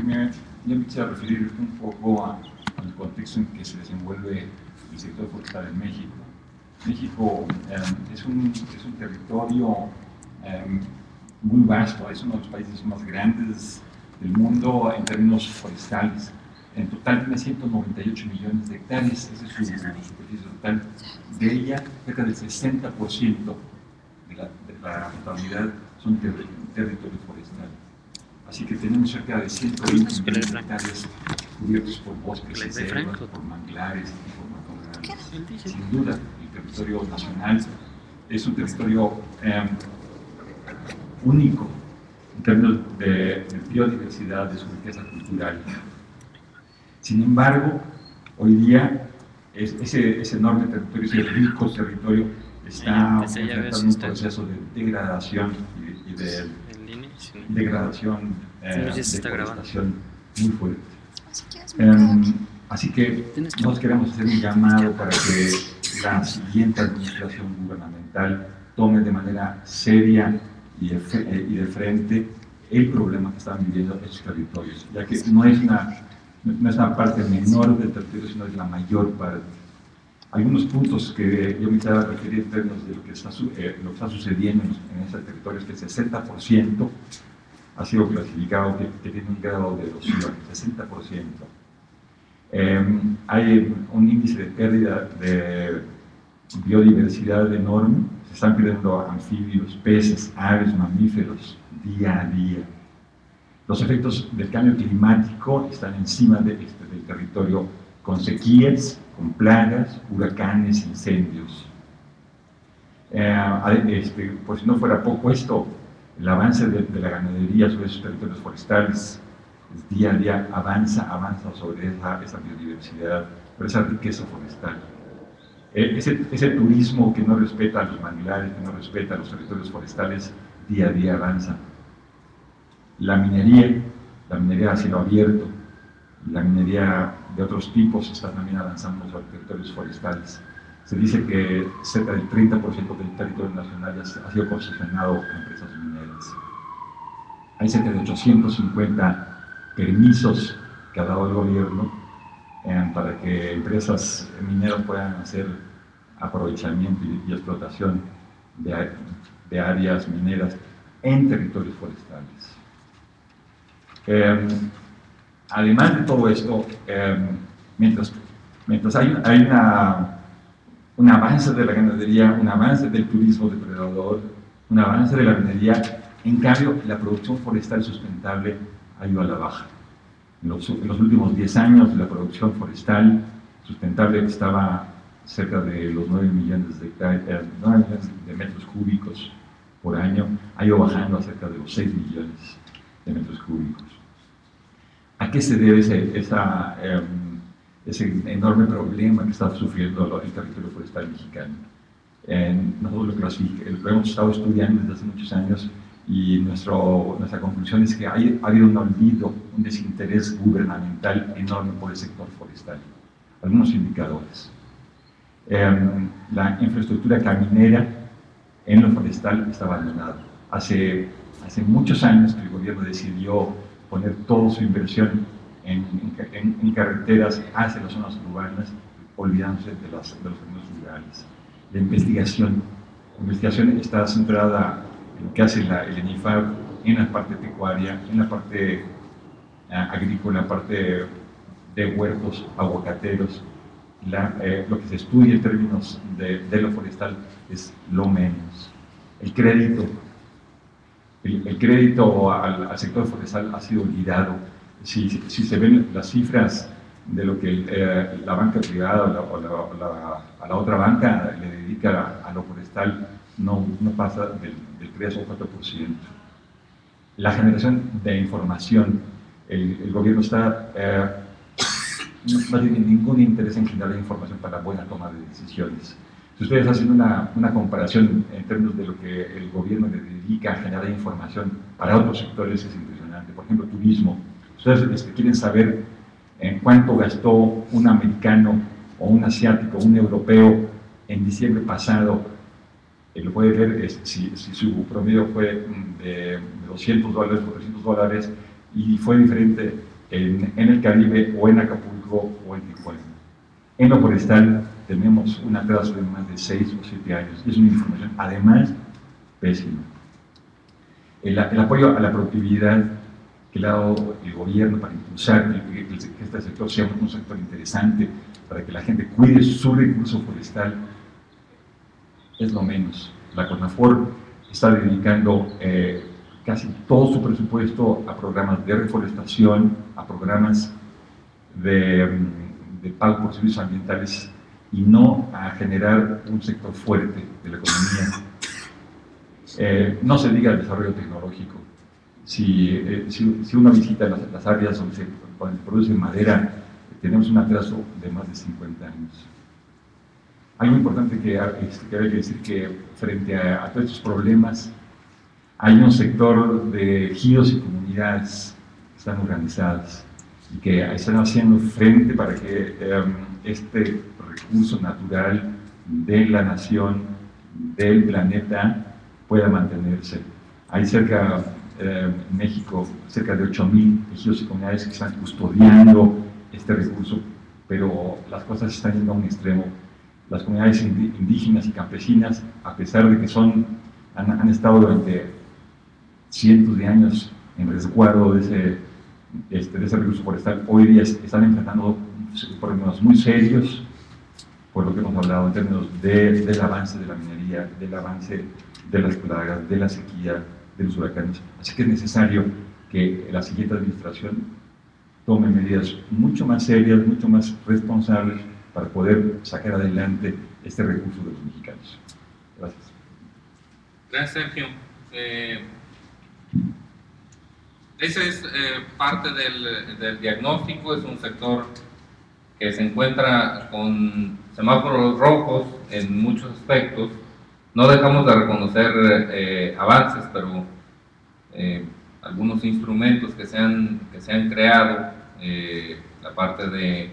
yo me quisiera referir un poco al contexto en que se desenvuelve el sector forestal en México. México es un territorio muy vasto, es uno de los países más grandes del mundo en términos forestales. En total tiene 198 millones de hectáreas, esa es su superficie total. De ella, cerca del 60% de la totalidad son territorio forestal. Así que tenemos cerca de 120 millones de hectáreas cubiertos por bosques y selvas, por manglares y por matorrales. Sin duda, el territorio nacional es un territorio único en términos de biodiversidad, de su riqueza cultural. Sin embargo, hoy día ese enorme territorio, ese rico territorio, está enfrentando un proceso de degradación y de degradación, deforestación muy fuerte. Así que nosotros queremos hacer un llamado para que la siguiente administración gubernamental tome de manera seria y de frente el problema que están viviendo estos territorios, ya que no es una parte menor del territorio, sino es la mayor parte. Algunos puntos que yo me quisiera referir en términos de lo que está sucediendo en ese territorio es que el 60% ha sido clasificado que tiene un grado de erosión, 60%. Hay un índice de pérdida de biodiversidad enorme, se están perdiendo anfibios, peces, aves, mamíferos, día a día. Los efectos del cambio climático están encima del territorio, con sequías, con plagas, huracanes, incendios. Pues si no fuera poco esto, el avance de la ganadería sobre esos territorios forestales día a día avanza sobre esa biodiversidad, sobre esa riqueza forestal. Ese turismo que no respeta a los manglares, que no respeta a los territorios forestales, día a día avanza. La minería a cielo abierto, la minería de otros tipos está también avanzando sobre territorios forestales. Se dice que cerca del 30% del territorio nacional ha sido concesionado a empresas mineras. Hay cerca de 850 permisos que ha dado el gobierno para que empresas mineras puedan hacer aprovechamiento y explotación de áreas mineras en territorios forestales. Además de todo esto, mientras hay un avance de la ganadería, un avance del turismo depredador, un avance de la minería, en cambio la producción forestal sustentable ha ido a la baja. En los últimos 10 años la producción forestal sustentable estaba cerca de los 9 millones de metros cúbicos por año, ha ido bajando a cerca de los 6 millones de metros cúbicos. ¿A qué se debe ese enorme problema que está sufriendo el territorio forestal mexicano? Nosotros lo hemos estado estudiando desde hace muchos años y nuestra conclusión es que ha habido un olvido, un desinterés gubernamental enorme por el sector forestal. Algunos indicadores. La infraestructura caminera en lo forestal está abandonada. Hace muchos años que el gobierno decidió poner toda su inversión en carreteras hacia las zonas urbanas, olvidándose de los términos rurales. La investigación está centrada en lo que hace el ENIFAB en la parte pecuaria, en la parte agrícola, en la parte de huertos, aguacateros. Lo que se estudia en términos de lo forestal es lo menos. El crédito al sector forestal ha sido olvidado. Si se ven las cifras de lo que la banca privada o la otra banca le dedica a lo forestal, no pasa del 3 o 4%. La generación de información, el gobierno no tiene ningún interés en generar información para buena toma de decisiones. Si ustedes hacen una comparación en términos de lo que el gobierno le dedica a generar información para otros sectores, es impresionante. Por ejemplo, turismo. Ustedes quieren saber cuánto gastó un americano o un asiático, un europeo en diciembre pasado. Lo puede ver si su promedio fue de $200 o $300 y fue diferente en el Caribe, o en Acapulco, o en Tijuana. En lo forestal tenemos un atraso de más de 6 o 7 años. Es una información, además, pésima. El apoyo a la productividad que le ha dado el gobierno para impulsar que este sector sea un sector interesante, para que la gente cuide su recurso forestal, es lo menos. La CONAFOR está dedicando casi todo su presupuesto a programas de reforestación, a programas de pago por servicios ambientales, y no a generar un sector fuerte de la economía. No se diga el desarrollo tecnológico. Si uno visita las áreas donde se produce madera, tenemos un atraso de más de 50 años. Algo importante que hay que decir, que frente a todos estos problemas, hay un sector de ejidos y comunidades que están organizadas y que están haciendo frente para que este recurso natural de la nación, del planeta, pueda mantenerse. Hay cerca, en México, cerca de 8,000 ejidos y comunidades que están custodiando este recurso, pero las cosas están yendo a un extremo. Las comunidades indígenas y campesinas, a pesar de que han estado durante cientos de años en resguardo de ese recurso forestal, hoy día están enfrentando problemas muy serios, por lo que hemos hablado en términos del avance de la minería, del avance de las plagas, de la sequía, de los huracanes. Así que es necesario que la siguiente administración tome medidas mucho más serias, mucho más responsables, para poder sacar adelante este recurso de los mexicanos. Gracias. Gracias, Sergio. Ese es parte del diagnóstico. Es un sector que se encuentra con semáforos rojos en muchos aspectos. No dejamos de reconocer avances, pero algunos instrumentos que se han creado, la parte de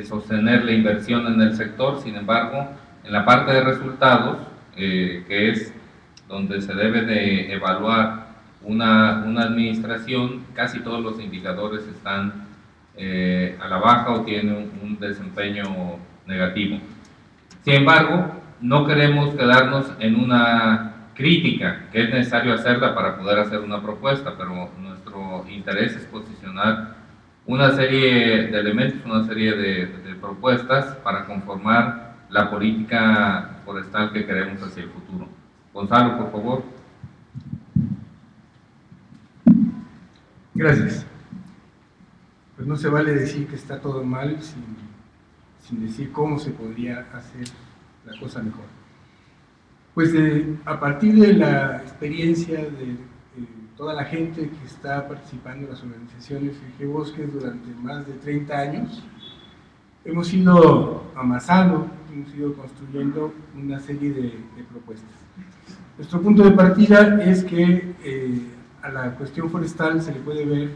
sostener la inversión en el sector. Sin embargo, en la parte de resultados, que es donde se debe de evaluar una administración, casi todos los indicadores están a la baja o tienen un desempeño negativo. Sin embargo, no queremos quedarnos en una crítica, que es necesario hacerla para poder hacer una propuesta, pero nuestro interés es posicionar una serie de elementos, una serie de propuestas para conformar la política forestal que queremos hacia el futuro. Gonzalo, por favor. Gracias. Pues no se vale decir que está todo mal sin decir cómo se podría hacer la cosa mejor. Pues a partir de la experiencia de toda la gente que está participando en las organizaciones Eje Bosques durante más de 30 años, hemos ido amasando, hemos ido construyendo una serie de propuestas. Nuestro punto de partida es que a la cuestión forestal se le puede ver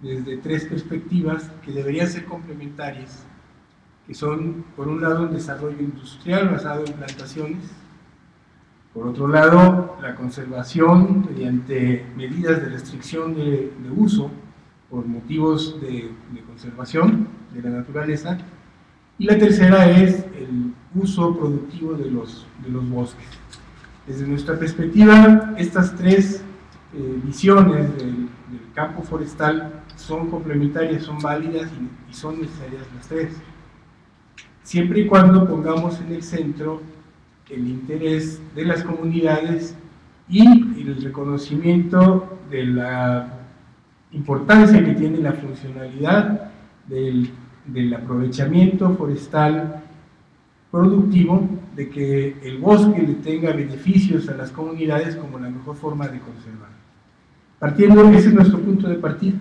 desde 3 perspectivas que deberían ser complementarias, que son, por un lado, un desarrollo industrial basado en plantaciones, por otro lado, la conservación mediante medidas de restricción de uso por motivos de conservación de la naturaleza, y la tercera es el uso productivo de los bosques. Desde nuestra perspectiva, estas 3 visiones del campo forestal son complementarias, son válidas y son necesarias las 3, siempre y cuando pongamos en el centro el interés de las comunidades y el reconocimiento de la importancia que tiene la funcionalidad del aprovechamiento forestal productivo, de que el bosque le tenga beneficios a las comunidades como la mejor forma de conservar. Partiendo, ese es nuestro punto de partida.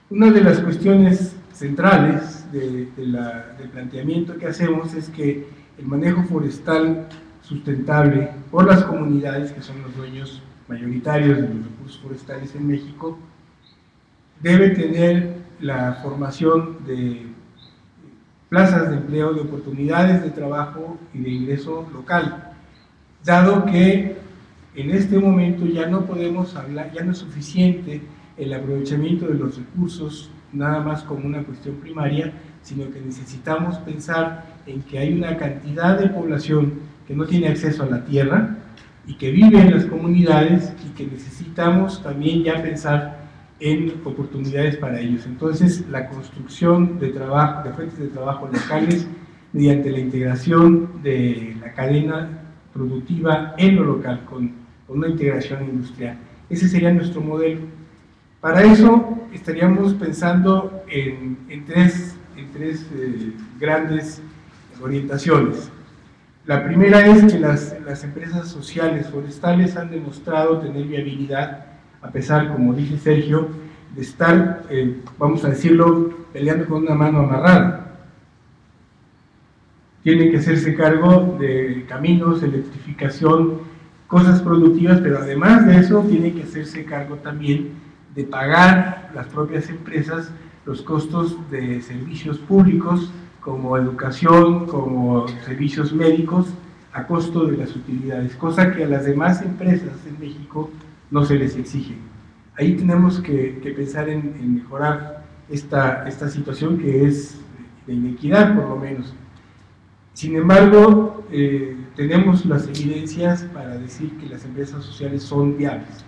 Una de las cuestiones centrales del planteamiento que hacemos es que el manejo forestal sustentable por las comunidades, que son los dueños mayoritarios de los recursos forestales en México, debe tener la formación de plazas de empleo, de oportunidades de trabajo y de ingreso local, dado que en este momento ya no podemos hablar, ya no es suficiente el aprovechamiento de los recursos nada más como una cuestión primaria, sino que necesitamos pensar en que hay una cantidad de población que no tiene acceso a la tierra y que vive en las comunidades y que necesitamos también ya pensar en oportunidades para ellos. Entonces, la construcción de trabajo, de fuentes de trabajo locales mediante la integración de la cadena productiva en lo local, con una integración industrial. Ese sería nuestro modelo. Para eso estaríamos pensando en tres grandes orientaciones. La primera es que las empresas sociales forestales han demostrado tener viabilidad, a pesar, como dice Sergio, de estar, vamos a decirlo, peleando con una mano amarrada. Tienen que hacerse cargo de caminos, electrificación, cosas productivas, pero además de eso tienen que hacerse cargo también de pagar las propias empresas los costos de servicios públicos como educación, como servicios médicos, a costo de las utilidades, cosa que a las demás empresas en México no se les exige. Ahí tenemos que pensar en mejorar esta situación que es de inequidad, por lo menos. Sin embargo, tenemos las evidencias para decir que las empresas sociales son viables.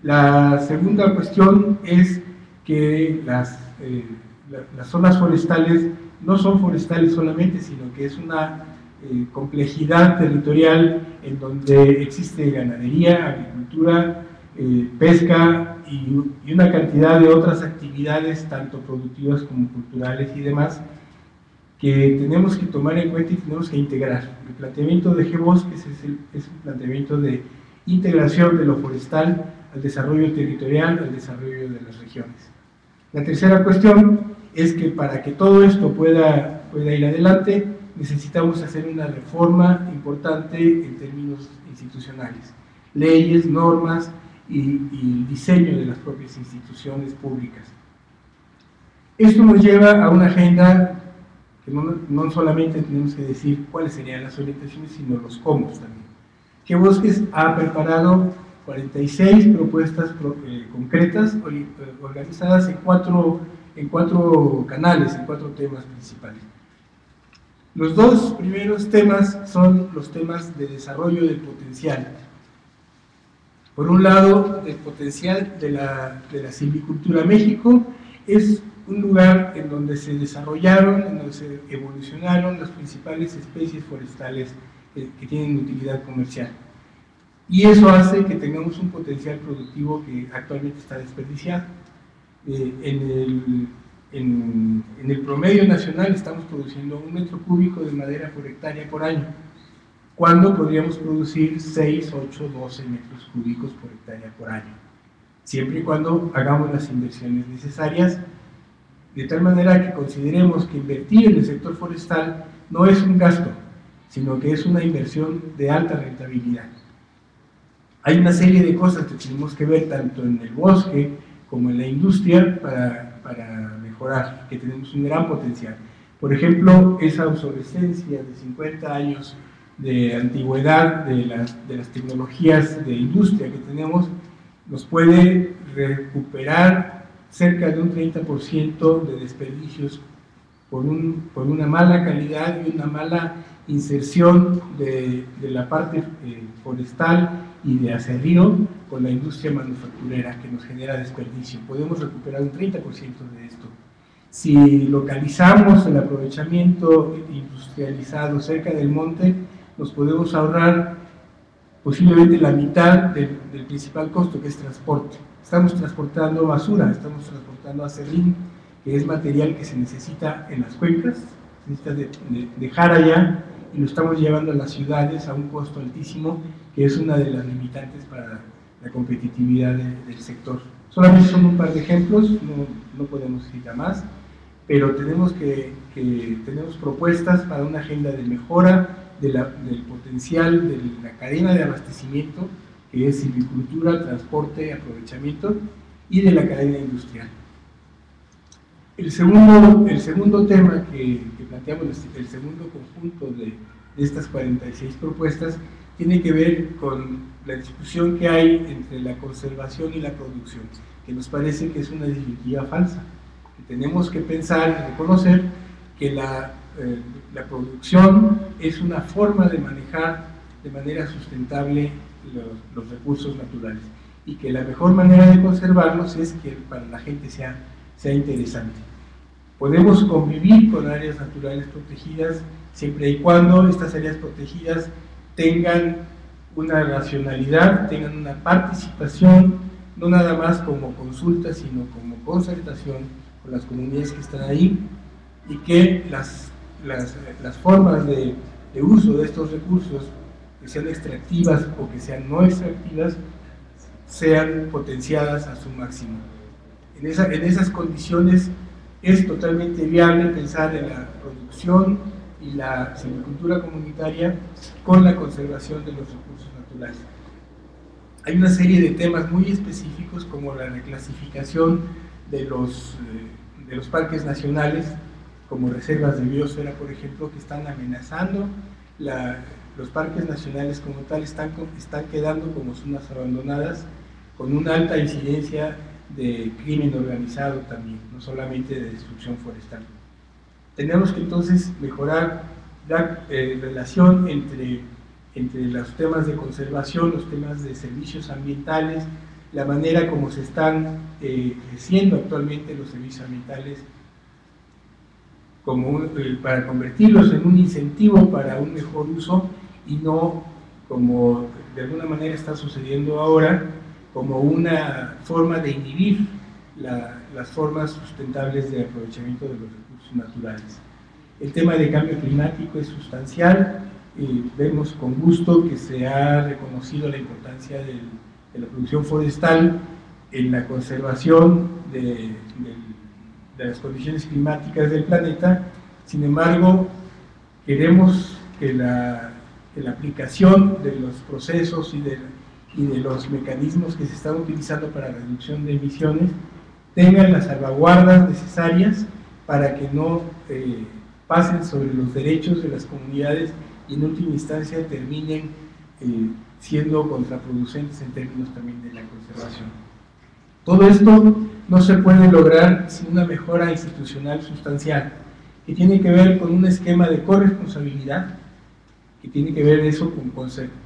La segunda cuestión es que las zonas forestales no son forestales solamente, sino que es una complejidad territorial en donde existe ganadería, agricultura, pesca y una cantidad de otras actividades, tanto productivas como culturales y demás, que tenemos que tomar en cuenta y tenemos que integrar. El planteamiento de G-Bosques es un planteamiento de integración de lo forestal al desarrollo territorial, al desarrollo de las regiones. La tercera cuestión es que para que todo esto pueda ir adelante, necesitamos hacer una reforma importante en términos institucionales, leyes, normas y el diseño de las propias instituciones públicas. Esto nos lleva a una agenda que no solamente tenemos que decir cuáles serían las orientaciones, sino los cómo también. G-Bosques ha preparado 46 propuestas concretas organizadas en cuatro canales, en 4 temas principales. Los 2 primeros temas son los temas de desarrollo del potencial. Por un lado, el potencial de la silvicultura. México es un lugar en donde se desarrollaron, en donde se evolucionaron las principales especies forestales que tienen utilidad comercial. Y eso hace que tengamos un potencial productivo que actualmente está desperdiciado. En el promedio nacional estamos produciendo 1 metro cúbico de madera por hectárea por año, cuando podríamos producir 6, 8, 12 metros cúbicos por hectárea por año, siempre y cuando hagamos las inversiones necesarias, de tal manera que consideremos que invertir en el sector forestal no es un gasto, sino que es una inversión de alta rentabilidad. Hay una serie de cosas que tenemos que ver tanto en el bosque como en la industria para mejorar, que tenemos un gran potencial. Por ejemplo, esa obsolescencia de 50 años de antigüedad de las tecnologías de industria que tenemos nos puede recuperar cerca de un 30% de desperdicios por una mala calidad y una mala inserción de la parte forestal y de acerrío con la industria manufacturera que nos genera desperdicio. Podemos recuperar un 30% de esto. Si localizamos el aprovechamiento industrializado cerca del monte, nos podemos ahorrar posiblemente la mitad del principal costo, que es transporte. Estamos transportando basura, estamos transportando acerrín, que es material que se necesita en las cuencas, se necesita dejar allá, y lo estamos llevando a las ciudades a un costo altísimo, que es una de las limitantes para la competitividad del sector. Solamente son un par de ejemplos, no podemos ir a más, pero tenemos propuestas para una agenda de mejora del potencial de la cadena de abastecimiento, que es silvicultura, transporte, aprovechamiento, y de la cadena industrial. El segundo tema que planteamos, el segundo conjunto de estas 46 propuestas, tiene que ver con la discusión que hay entre la conservación y la producción, que nos parece que es una disyuntiva falsa. Que tenemos que pensar y reconocer que la producción es una forma de manejar de manera sustentable los recursos naturales, y que la mejor manera de conservarlos es que para la gente sea interesante. Podemos convivir con áreas naturales protegidas siempre y cuando estas áreas protegidas tengan una racionalidad, tengan una participación, no nada más como consulta, sino como concertación con las comunidades que están ahí, y que las formas de uso de estos recursos, que sean extractivas o que sean no extractivas, sean potenciadas a su máximo. En esas condiciones es totalmente viable pensar en la producción y la silvicultura comunitaria con la conservación de los recursos naturales. Hay una serie de temas muy específicos, como la reclasificación de los parques nacionales como reservas de biosfera, por ejemplo, que están amenazando los parques nacionales como tal, están quedando como zonas abandonadas, con una alta incidencia de crimen organizado también, no solamente de destrucción forestal. Tenemos que entonces mejorar la relación entre los temas de conservación, los temas de servicios ambientales, la manera como se están creciendo actualmente los servicios ambientales, para convertirlos en un incentivo para un mejor uso, y no como de alguna manera está sucediendo ahora, como una forma de inhibir las formas sustentables de aprovechamiento de los recursos naturales. El tema de cambio climático es sustancial. Vemos con gusto que se ha reconocido la importancia de la producción forestal en la conservación de las condiciones climáticas del planeta. Sin embargo, queremos que la aplicación de los procesos y de los mecanismos que se están utilizando para la reducción de emisiones tengan las salvaguardas necesarias para que no pasen sobre los derechos de las comunidades y en última instancia terminen siendo contraproducentes en términos también de la conservación. Todo esto no se puede lograr sin una mejora institucional sustancial, que tiene que ver con un esquema de corresponsabilidad, que tiene que ver eso con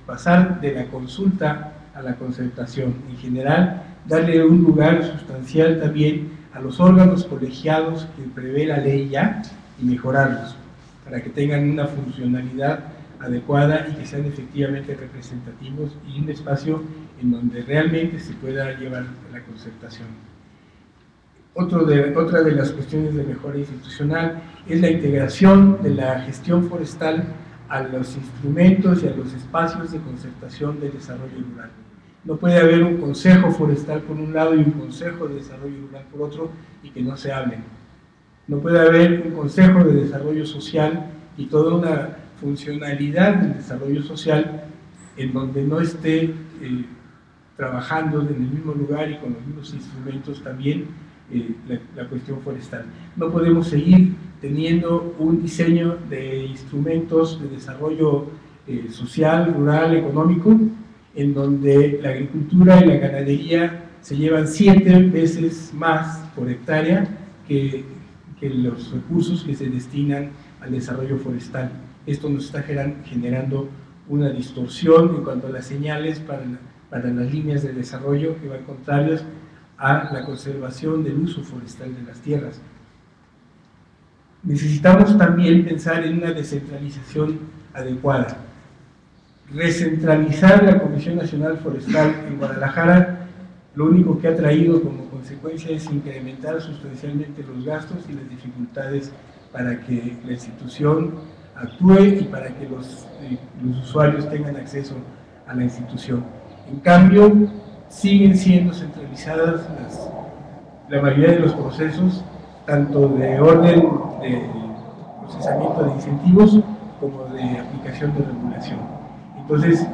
pasar de la consulta a la concertación. En general, darle un lugar sustancial también a los órganos colegiados que prevé la ley ya, y mejorarlos, para que tengan una funcionalidad adecuada y que sean efectivamente representativos, y un espacio en donde realmente se pueda llevar la concertación. Otra de las cuestiones de mejora institucional es la integración de la gestión forestal a los instrumentos y a los espacios de concertación del desarrollo rural. No puede haber un consejo forestal por un lado y un consejo de desarrollo rural por otro y que no se hablen. No puede haber un consejo de desarrollo social y toda una funcionalidad del desarrollo social en donde no esté trabajando en el mismo lugar y con los mismos instrumentos también la cuestión forestal. No podemos seguir teniendo un diseño de instrumentos de desarrollo social, rural, económico, en donde la agricultura y la ganadería se llevan 7 veces más por hectárea que los recursos que se destinan al desarrollo forestal. Esto nos está generando una distorsión en cuanto a las señales para las líneas de desarrollo que van contrarias a la conservación del uso forestal de las tierras. Necesitamos también pensar en una descentralización adecuada. Recentralizar la Comisión Nacional Forestal en Guadalajara lo único que ha traído como consecuencia es incrementar sustancialmente los gastos y las dificultades para que la institución actúe y para que los usuarios tengan acceso a la institución. En cambio, siguen siendo centralizadas la mayoría de los procesos, tanto de orden de procesamiento de incentivos como de aplicación de regulación. Entonces,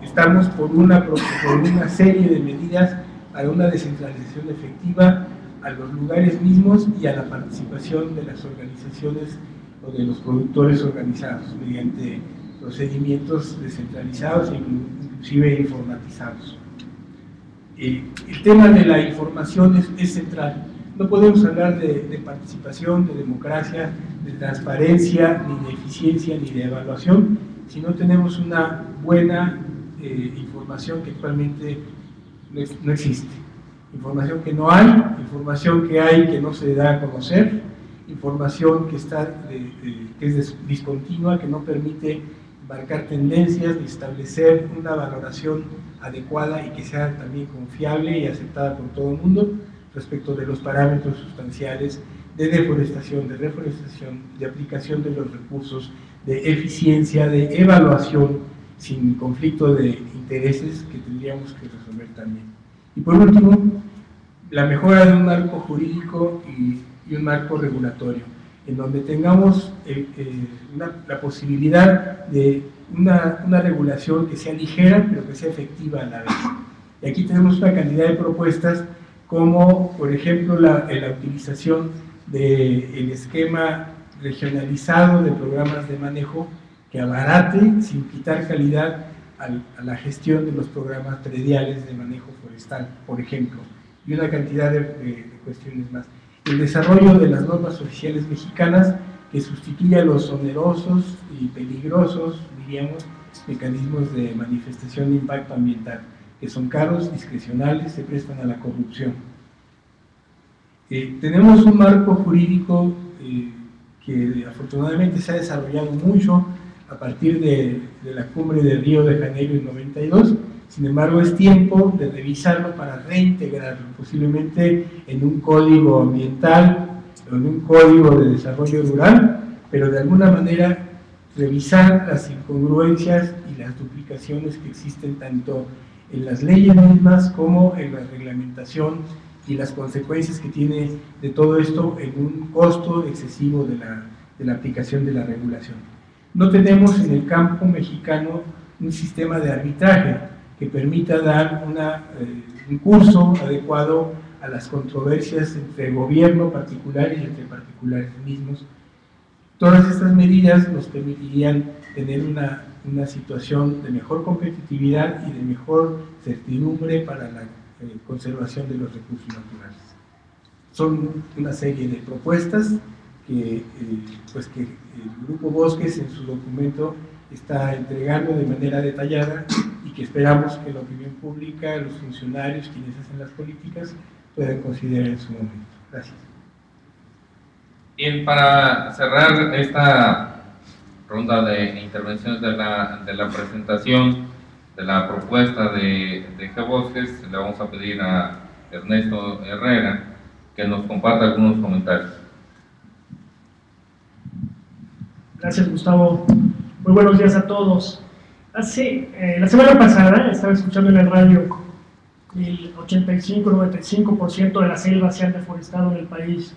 estamos por una serie de medidas para una descentralización efectiva a los lugares mismos y a la participación de las organizaciones o de los productores organizados mediante procedimientos descentralizados e inclusive informatizados. El tema de la información es central. No podemos hablar de participación, de democracia, de transparencia, ni de eficiencia, ni de evaluación, si no tenemos una buena información que actualmente no existe. Información que no hay, información que hay que no se da a conocer, información que es discontinua, que no permite marcar tendencias ni establecer una valoración adecuada y que sea también confiable y aceptada por todo el mundo respecto de los parámetros sustanciales de deforestación, de reforestación, de aplicación de los recursos, de eficiencia, de evaluación sin conflicto de intereses que tendríamos que resolver también. Y por último, la mejora de un marco jurídico y un marco regulatorio, en donde tengamos la posibilidad de una regulación que sea ligera, pero que sea efectiva a la vez. Y aquí tenemos una cantidad de propuestas, como por ejemplo la utilización del esquema regionalizado de programas de manejo que abarate, sin quitar calidad, a la gestión de los programas prediales de manejo forestal, por ejemplo, y una cantidad de cuestiones más. El desarrollo de las normas oficiales mexicanas que sustituya los onerosos y peligrosos, diríamos, mecanismos de manifestación de impacto ambiental, que son caros, discrecionales, se prestan a la corrupción. Tenemos un marco jurídico que afortunadamente se ha desarrollado mucho a partir de la cumbre de Río de Janeiro en 92, sin embargo es tiempo de revisarlo para reintegrarlo, posiblemente en un código ambiental o en un código de desarrollo rural, pero de alguna manera revisar las incongruencias y las duplicaciones que existen tanto en las leyes mismas como en la reglamentación y las consecuencias que tiene de todo esto en un costo excesivo de la aplicación de la regulación. No tenemos en el campo mexicano un sistema de arbitraje que permita dar un curso adecuado a las controversias entre el gobierno particular y entre particulares mismos. Todas estas medidas nos permitirían tener una situación de mejor competitividad y de mejor certidumbre para la conservación de los recursos naturales. Son una serie de propuestas que el Grupo Bosques en su documento está entregando de manera detallada y que esperamos que la opinión pública, los funcionarios, quienes hacen las políticas, puedan considerar en su momento. Gracias. Bien, para cerrar esta ronda de intervenciones de la presentación de la propuesta de GEBosques, le vamos a pedir a Ernesto Herrera que nos comparta algunos comentarios. Gracias, Gustavo. Muy buenos días a todos. La semana pasada estaba escuchando en el radio el 85-95% de las selvas se han deforestado en el país,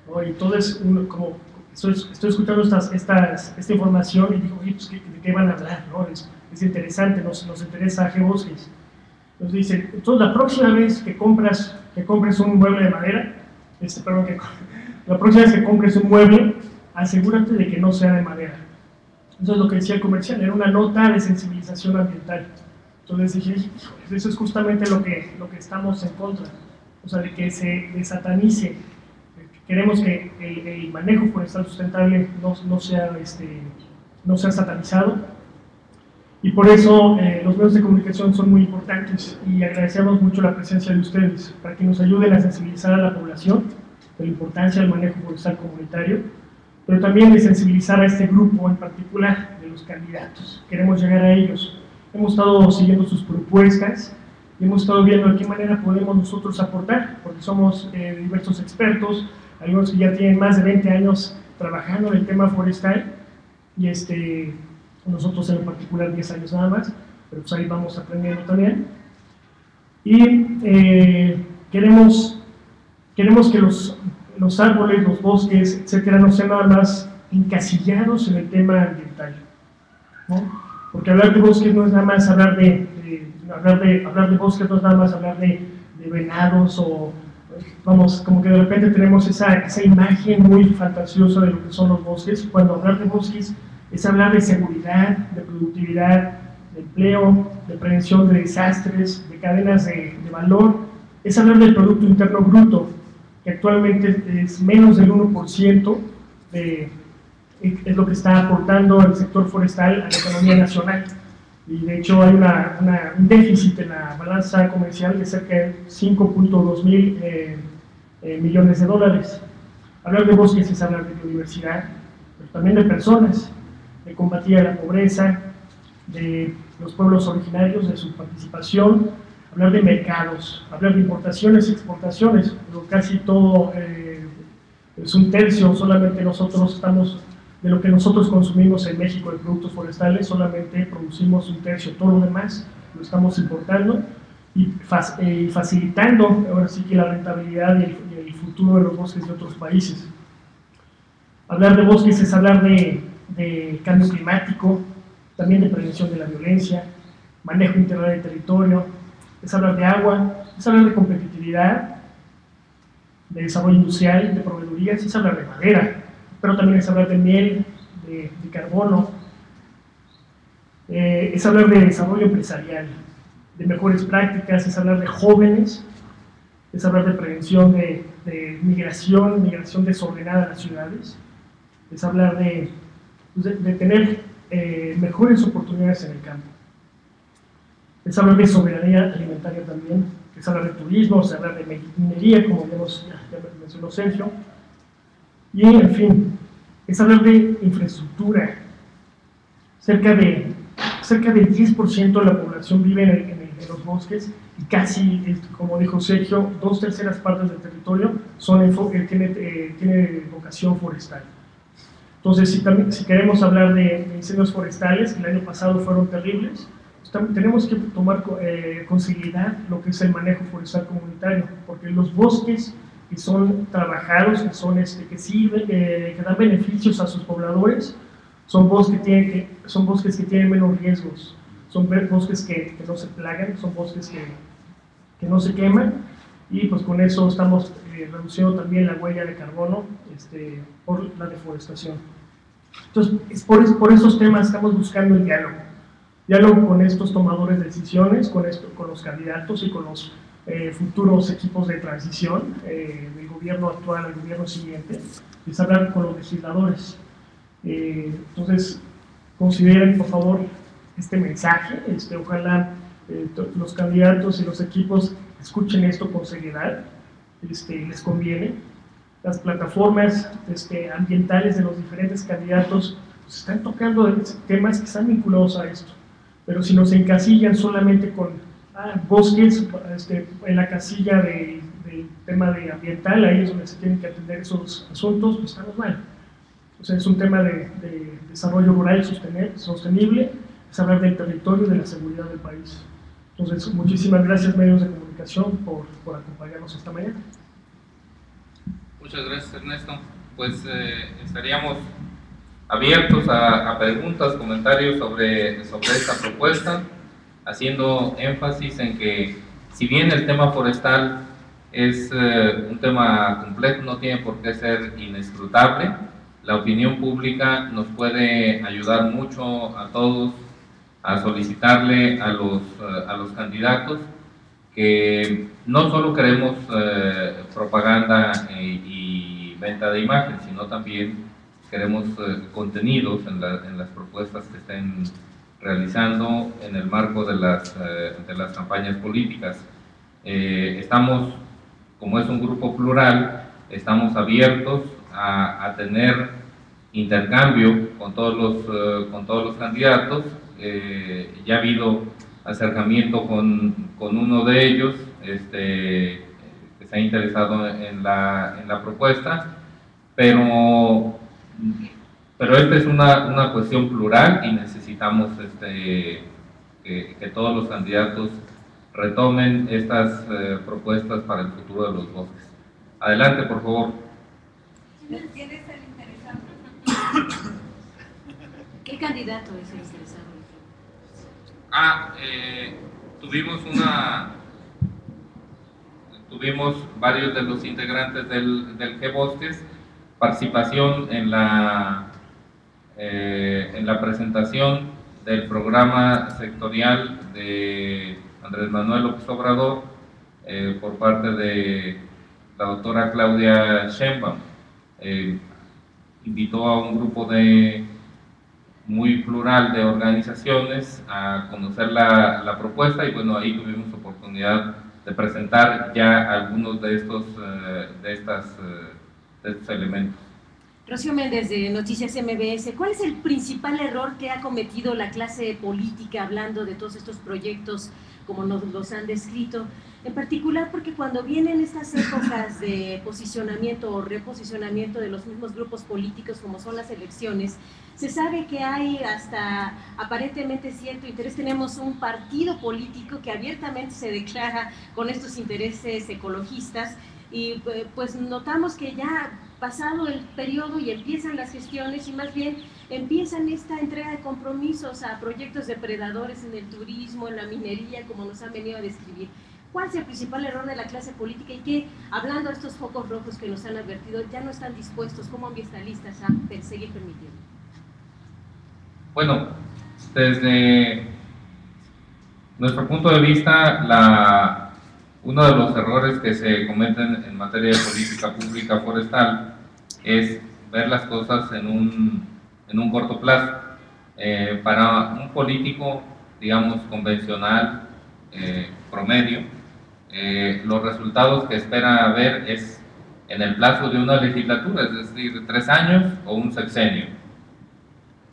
¿no? Y todo es como estoy escuchando esta información y digo, oye, pues, ¿de qué van a hablar? ¿No? Es interesante, nos interesa a GEBosques. Nos dice, entonces la próxima vez que compres un mueble de madera, la próxima vez que compres un mueble, asegúrate de que no sea de madera. Eso es lo que decía el comercial, era una nota de sensibilización ambiental. Entonces dije, eso es justamente lo que estamos en contra, o sea, de que se desatanice. Queremos que el manejo forestal sustentable no sea satanizado, y por eso los medios de comunicación son muy importantes y agradecemos mucho la presencia de ustedes para que nos ayuden a sensibilizar a la población de la importancia del manejo forestal comunitario, pero también de sensibilizar a este grupo en particular de los candidatos. Queremos llegar a ellos. Hemos estado siguiendo sus propuestas y hemos estado viendo de qué manera podemos nosotros aportar, porque somos diversos expertos, algunos que ya tienen más de 20 años trabajando en el tema forestal, y nosotros en particular 10 años nada más, pero pues ahí vamos aprendiendo también. Y queremos que los árboles, los bosques, etcétera, no sean nada más encasillados en el tema ambiental, ¿no? Porque hablar de bosques no es nada más hablar de bosques, no es nada más hablar de venados o, vamos, como que de repente tenemos esa imagen muy fantasiosa de lo que son los bosques, cuando hablar de bosques es hablar de seguridad, de productividad, de empleo, de prevención de desastres, de cadenas de valor, es hablar del Producto Interno Bruto, que actualmente es menos del 1% es lo que está aportando el sector forestal a la economía nacional. Y de hecho hay un déficit en la balanza comercial de cerca de 5.2 mil millones de dólares. Hablar de bosques es hablar de biodiversidad, pero también de personas, de combatir a la pobreza, de los pueblos originarios, de su participación, hablar de mercados, hablar de importaciones y exportaciones, pero casi todo es un tercio, solamente nosotros estamos, de lo que nosotros consumimos en México de productos forestales, solamente producimos un tercio, todo lo demás lo estamos importando y facilitando ahora sí que la rentabilidad y el futuro de los bosques de otros países. Hablar de bosques es hablar de cambio climático, también de prevención de la violencia, manejo integral del territorio, es hablar de agua, es hablar de competitividad, de desarrollo industrial, de proveedurías, es hablar de madera, pero también es hablar de miel, de carbono, es hablar de desarrollo empresarial, de mejores prácticas, es hablar de jóvenes, es hablar de prevención de migración desordenada a las ciudades, es hablar de tener mejores oportunidades en el campo. Es hablar de soberanía alimentaria también, es hablar de turismo, es hablar de minería, como ya mencionó Sergio, y en fin, es hablar de infraestructura. Cerca del 10% de la población vive en los bosques y casi, como dijo Sergio, 2/3 partes del territorio tiene vocación forestal. Entonces, si queremos hablar de incendios forestales, que el año pasado fueron terribles, tenemos que tomar con seriedad lo que es el manejo forestal comunitario, porque los bosques que son trabajados, que sirven, que dan beneficios a sus pobladores, son bosques que tienen menos riesgos, son bosques que no se plagan, son bosques que no se queman, y pues con eso estamos reduciendo también la huella de carbono por la deforestación. Entonces, por esos temas estamos buscando el diálogo con estos tomadores de decisiones, con los candidatos y con los futuros equipos de transición del gobierno actual al gobierno siguiente, es hablar con los legisladores. Entonces, consideren por favor este mensaje, ojalá los candidatos y los equipos escuchen esto con seriedad, les conviene. Las plataformas ambientales de los diferentes candidatos pues, están tocando temas que están vinculados a esto, pero si nos encasillan solamente con bosques en la casilla del tema de ambiental, ahí es donde se tienen que atender esos asuntos, pues estamos mal. O sea, es un tema de desarrollo rural sostenible, es hablar del territorio y de la seguridad del país. Entonces, muchísimas gracias medios de comunicación por acompañarnos esta mañana. Muchas gracias, Ernesto. Pues estaríamos abiertos a preguntas, comentarios sobre esta propuesta, haciendo énfasis en que si bien el tema forestal es un tema complejo, no tiene por qué ser inescrutable, la opinión pública nos puede ayudar mucho a todos a solicitarle a los candidatos que no solo queremos propaganda y venta de imagen, sino también queremos contenidos en las propuestas que estén realizando en el marco de las campañas políticas. Estamos, como es un grupo plural, estamos abiertos a tener intercambio con todos los candidatos. Ya ha habido acercamiento con uno de ellos que se ha interesado en la propuesta, pero esta es una cuestión plural y necesitamos que todos los candidatos retomen estas propuestas para el futuro de los bosques. Adelante, por favor. ¿Quién es el interesado? ¿Qué candidato es el interesado? Tuvimos varios de los integrantes del G-Bosques participación en en la presentación del programa sectorial de Andrés Manuel López Obrador por parte de la doctora Claudia Sheinbaum. Invitó a un grupo muy plural de organizaciones a conocer la propuesta, y bueno, ahí tuvimos oportunidad de presentar ya algunos de estos elementos. Rocío Méndez, de Noticias MBS, ¿cuál es el principal error que ha cometido la clase política hablando de todos estos proyectos como nos los han descrito? En particular porque cuando vienen estas épocas de posicionamiento o reposicionamiento de los mismos grupos políticos como son las elecciones, se sabe que hay hasta aparentemente cierto interés. Tenemos un partido político que abiertamente se declara con estos intereses ecologistas, y pues notamos que ya pasado el periodo y empiezan las gestiones, y más bien empiezan esta entrega de compromisos a proyectos depredadores en el turismo, en la minería, como nos han venido a describir. ¿Cuál es el principal error de la clase política, y que, hablando de estos focos rojos que nos han advertido, ya no están dispuestos como ambientalistas a seguir permitiendo? Bueno, desde nuestro punto de vista, uno de los errores que se cometen en materia de política pública forestal es ver las cosas en un corto plazo. Para un político, digamos, convencional, promedio, los resultados que espera ver es en el plazo de una legislatura, es decir, 3 años o un sexenio.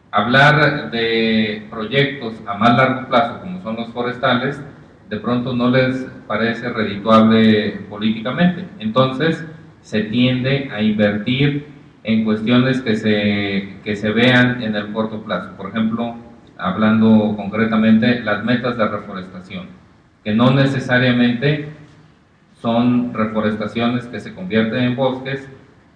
Hablar de proyectos a más largo plazo, como son los forestales, de pronto no les parece redituable políticamente. Entonces se tiende a invertir en cuestiones que se vean en el corto plazo. Por ejemplo, hablando concretamente, las metas de reforestación, que no necesariamente son reforestaciones que se convierten en bosques,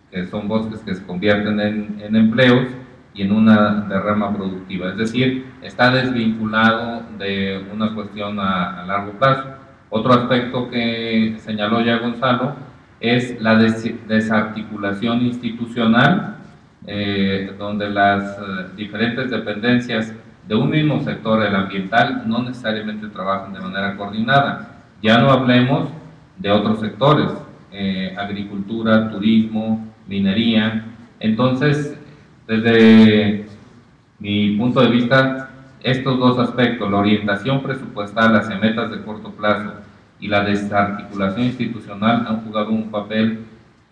que son bosques que se convierten en empleos y en una derrama productiva. Es decir, está desvinculado de una cuestión a largo plazo. Otro aspecto que señaló ya Gonzalo es la desarticulación institucional, donde las diferentes dependencias de un mismo sector, el ambiental, no necesariamente trabajan de manera coordinada. Ya no hablemos de otros sectores, agricultura, turismo, minería. Entonces, desde mi punto de vista, estos dos aspectos, la orientación presupuestal hacia metas de corto plazo y la desarticulación institucional, han jugado un papel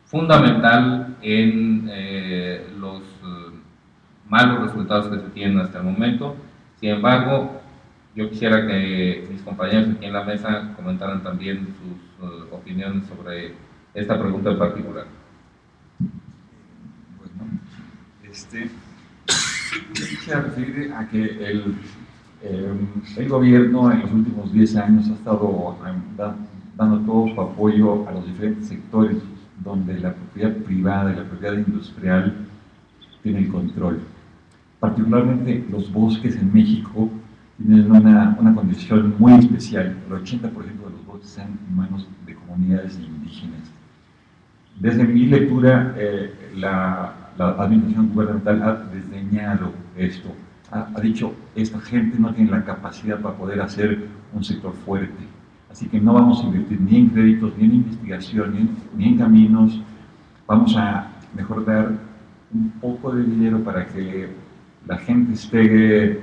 fundamental en los malos resultados que se tienen hasta el momento. Sin embargo, yo quisiera que mis compañeros aquí en la mesa comentaran también sus opiniones sobre esta pregunta en particular. Yo quisiera referir a que el gobierno en los últimos 10 años ha estado dando todo su apoyo a los diferentes sectores donde la propiedad privada y la propiedad industrial tiene el control. Particularmente los bosques en México tienen una condición muy especial. El 80% de los bosques están en manos de comunidades indígenas. Desde mi lectura, la administración gubernamental ha desdeñado esto, ha dicho, esta gente no tiene la capacidad para poder hacer un sector fuerte, así que no vamos a invertir ni en créditos, ni en investigación, ni en caminos, vamos a mejor dar un poco de dinero para que la gente esté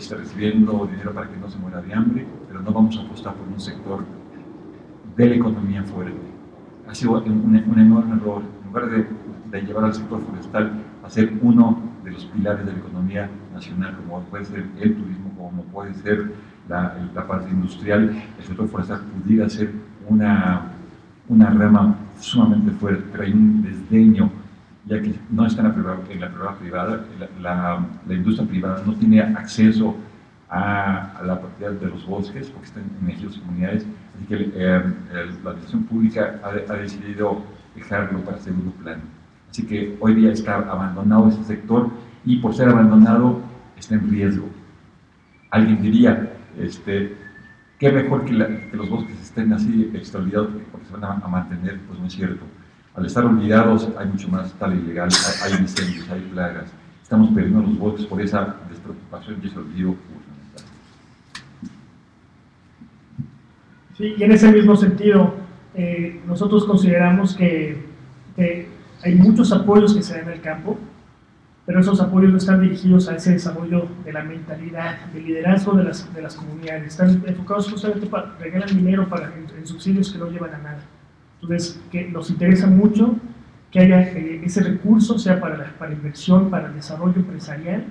recibiendo dinero para que no se muera de hambre, pero no vamos a apostar por un sector de la economía fuerte. Ha sido un enorme error. En lugar de llevar al sector forestal a ser uno de los pilares de la economía nacional, como puede ser el turismo, como puede ser la parte industrial, el sector forestal pudiera ser una rama sumamente fuerte, pero hay un desdeño, ya que no está en la propiedad privada, la industria privada no tiene acceso a la propiedad de los bosques, porque están en ejidos y comunidades, así que la administración pública ha decidido dejarlo para segundo plano. Así que hoy día está abandonado este sector, y por ser abandonado está en riesgo. Alguien diría, qué mejor que los bosques estén así olvidados porque se van a mantener. Pues no es cierto. Al estar olvidados hay mucho más tala ilegal, hay incendios, hay plagas. estamos perdiendo los bosques por esa despreocupación y ese olvido gubernamental. Sí, y en ese mismo sentido, nosotros consideramos que hay muchos apoyos que se dan en el campo, pero esos apoyos no están dirigidos a ese desarrollo de la mentalidad, del liderazgo de las comunidades. Están enfocados justamente para regalar dinero en subsidios que no llevan a nada. Entonces, que nos interesa mucho que haya ese recurso, sea para inversión, para el desarrollo empresarial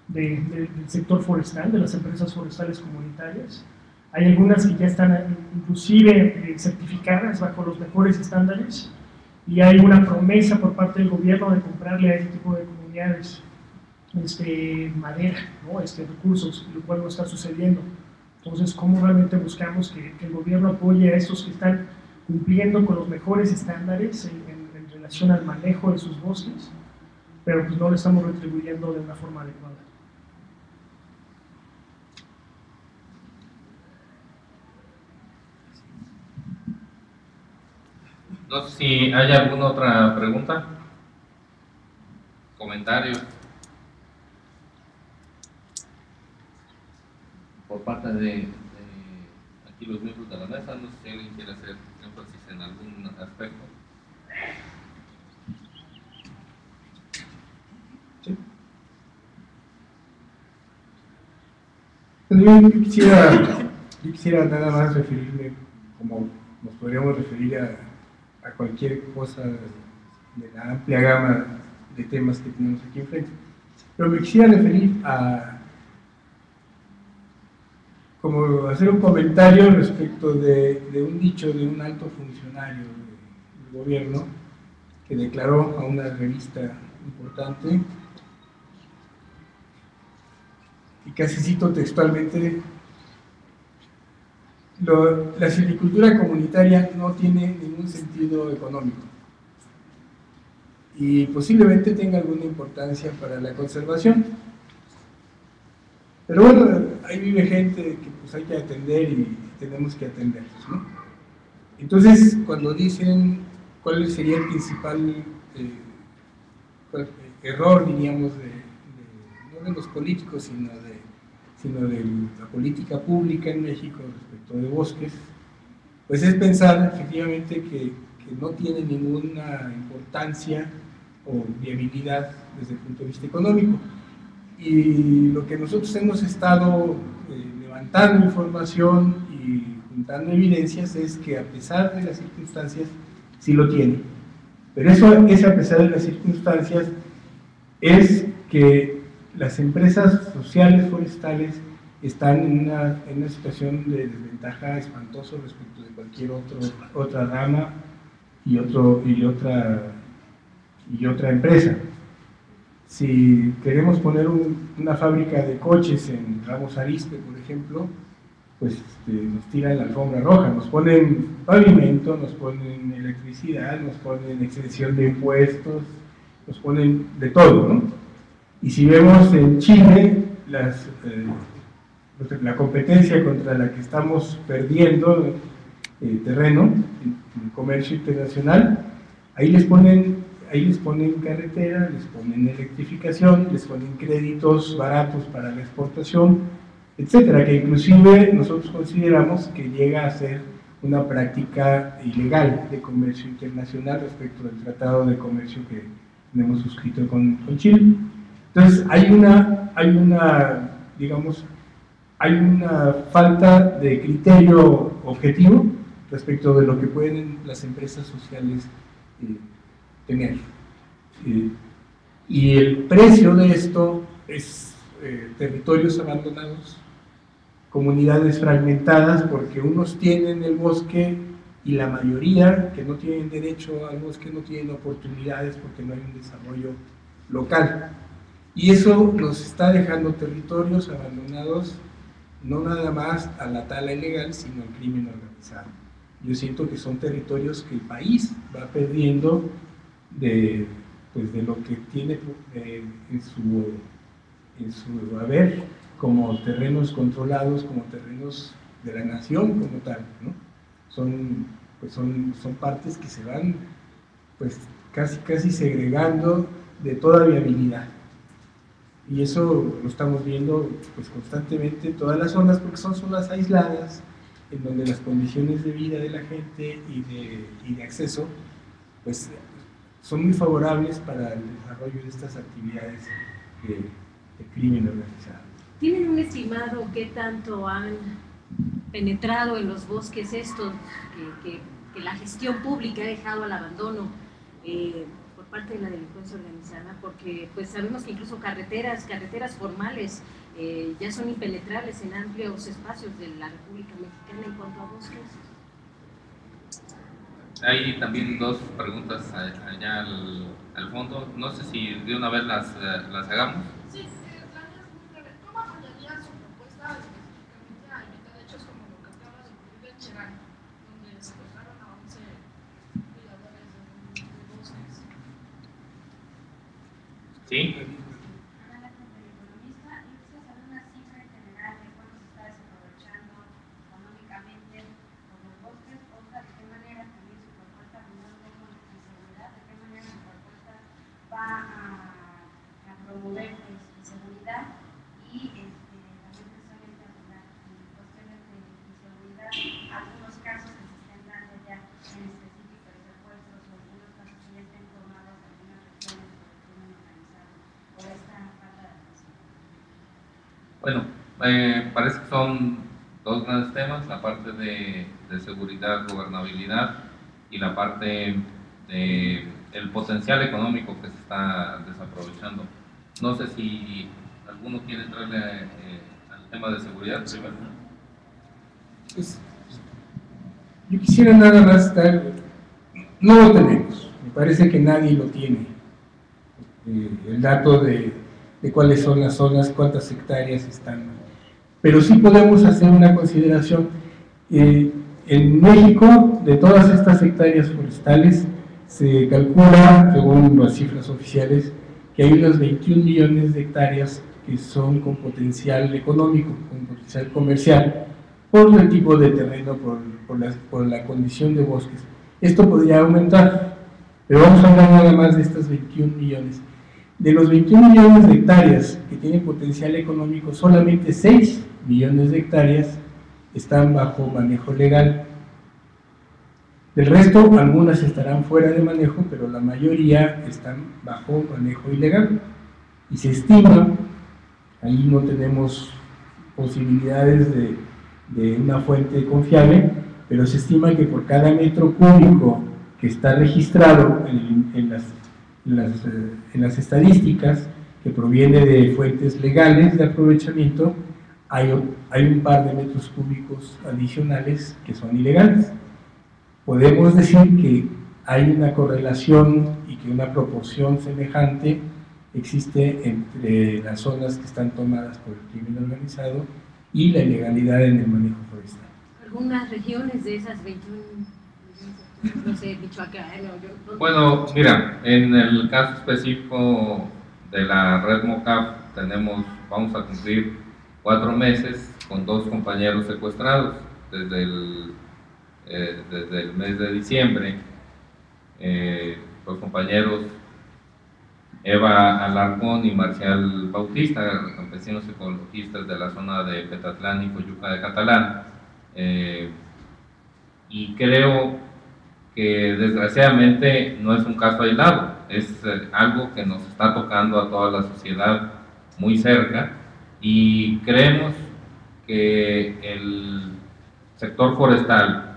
del sector forestal, de las empresas forestales comunitarias. Hay algunas que ya están inclusive certificadas bajo los mejores estándares, y hay una promesa por parte del gobierno de comprarle a este tipo de comunidades madera, ¿no? Recursos, lo cual no está sucediendo. Entonces, ¿cómo realmente buscamos que el gobierno apoye a estos que están cumpliendo con los mejores estándares en relación al manejo de sus bosques, pero pues no lo estamos retribuyendo de una forma adecuada? No sé si hay alguna otra pregunta, comentario por parte de aquí los miembros de la mesa. No sé si alguien quiere hacer énfasis en algún aspecto. Sí. Yo quisiera nada más referirme, como nos podríamos referir a cualquier cosa de la amplia gama de temas que tenemos aquí enfrente. Pero me quisiera referir como hacer un comentario respecto de un dicho de un alto funcionario del gobierno que declaró a una revista importante, y casi cito textualmente: la silvicultura comunitaria no tiene ningún sentido económico y posiblemente tenga alguna importancia para la conservación, pero bueno, ahí vive gente que pues hay que atender y tenemos que atenderlos, ¿no? Entonces, cuando dicen cuál sería el principal error, diríamos, no de los políticos, sino de la política pública en México respecto de bosques, pues es pensar efectivamente que no tiene ninguna importancia o viabilidad desde el punto de vista económico. Y lo que nosotros hemos estado levantando información y juntando evidencias es que, a pesar de las circunstancias, sí lo tiene. Pero eso es, a pesar de las circunstancias, es que las empresas sociales forestales están en una situación de desventaja espantoso respecto de cualquier otra rama y otra empresa. Si queremos poner una fábrica de coches en Ramos Arizpe, por ejemplo, pues nos tiran la alfombra roja, nos ponen pavimento, nos ponen electricidad, nos ponen exención de impuestos, nos ponen de todo, ¿no? Y si vemos en Chile la competencia contra la que estamos perdiendo terreno en el comercio internacional, ahí les ponen carretera, les ponen electrificación, les ponen créditos baratos para la exportación, etcétera, que inclusive nosotros consideramos que llega a ser una práctica ilegal de comercio internacional respecto del Tratado de Comercio que tenemos suscrito con Chile. Entonces hay una falta de criterio objetivo respecto de lo que pueden las empresas sociales tener. Y el precio de esto es territorios abandonados, comunidades fragmentadas, porque unos tienen el bosque y la mayoría que no tienen derecho al bosque no tienen oportunidades porque no hay un desarrollo local. Y eso nos está dejando territorios abandonados, no nada más a la tala ilegal, sino al crimen organizado. Yo siento que son territorios que el país va perdiendo de lo que tiene en su haber, como terrenos controlados, como terrenos de la nación como tal, ¿no? Son partes que se van pues casi segregando de toda viabilidad. Y eso lo estamos viendo pues constantemente en todas las zonas, porque son zonas aisladas, en donde las condiciones de vida de la gente y de acceso pues son muy favorables para el desarrollo de estas actividades de crimen organizado. ¿Tienen un estimado qué tanto han penetrado en los bosques estos que la gestión pública ha dejado al abandono por parte de la delincuencia organizada? Porque pues sabemos que incluso carreteras formales ya son impenetrables en amplios espacios de la República Mexicana en cuanto a bosques. Hay también dos preguntas allá al fondo. No sé si de una vez las hagamos. Sí, la mía es muy breve. ¿Cómo apoyaría su propuesta específicamente a evitar hechos como lo que acaba de ocurrir en Cherán, donde secuestraron a 11 cuidadores de bosques? Sí. A promover seguridad y también precisamente abordar cuestiones de inseguridad, algunos casos que se estén dando ya en específico de secuestros o algunos casos que ya estén tomados en algunas regiones por el crimen organizado por esta falta de atención. Bueno, parece que son dos grandes temas, la parte de seguridad, gobernabilidad y la parte de el potencial económico que se está desaprovechando. No sé si alguno quiere entrarle al tema de seguridad primero. Pues, yo quisiera nada más no lo tenemos, me parece que nadie lo tiene, el dato de cuáles son las zonas, cuántas hectáreas están, pero sí podemos hacer una consideración. En México, de todas estas hectáreas forestales, se calcula, según las cifras oficiales, que hay unas 21 millones de hectáreas que son con potencial económico, con potencial comercial, por el tipo de terreno, por la condición de bosques. Esto podría aumentar, pero vamos a hablar nada más de estas 21 millones. De los 21 millones de hectáreas que tienen potencial económico, solamente 6 millones de hectáreas están bajo manejo legal. Del resto, algunas estarán fuera de manejo, pero la mayoría están bajo manejo ilegal. Y se estima, ahí no tenemos posibilidades de una fuente confiable, pero se estima que por cada metro cúbico que está registrado en las estadísticas, que proviene de fuentes legales de aprovechamiento, hay un par de metros cúbicos adicionales que son ilegales. Podemos decir que hay una correlación y que una proporción semejante existe entre las zonas que están tomadas por el crimen organizado y la ilegalidad en el manejo forestal. ¿Algunas regiones de esas 21 millones, no sé, Michoacán? Bueno, mira, en el caso específico de la red MOCAF vamos a cumplir 4 meses con 2 compañeros secuestrados desde el mes de diciembre. Los compañeros Eva Alarcón y Marcial Bautista, campesinos ecologistas de la zona de Petatlán y Coyuca de Catalán, y creo que desgraciadamente no es un caso aislado, es algo que nos está tocando a toda la sociedad muy cerca, y creemos que el sector forestal,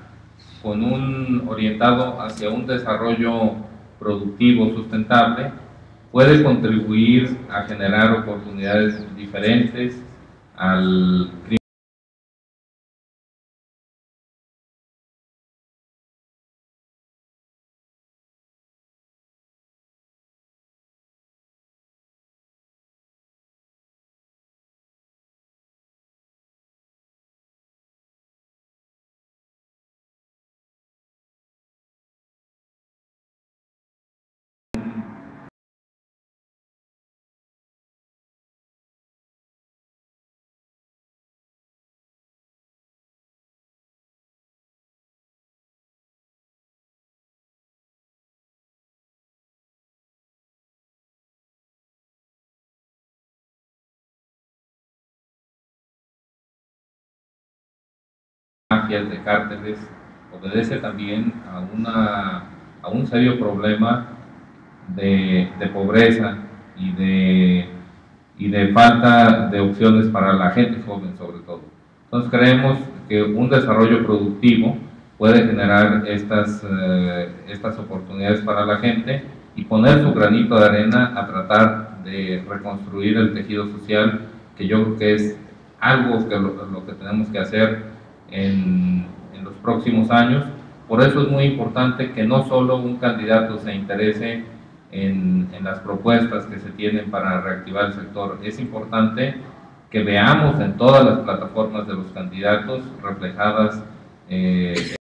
con orientado hacia un desarrollo productivo sustentable, puede contribuir a generar oportunidades diferentes al crimen mafias, de cárteles, obedece también a un serio problema de pobreza y de falta de opciones para la gente joven sobre todo. Entonces creemos que un desarrollo productivo puede generar estas oportunidades para la gente y poner su granito de arena a tratar de reconstruir el tejido social, que yo creo que es algo que lo que tenemos que hacer en los próximos años. Por eso es muy importante que no solo un candidato se interese en las propuestas que se tienen para reactivar el sector, es importante que veamos en todas las plataformas de los candidatos reflejadas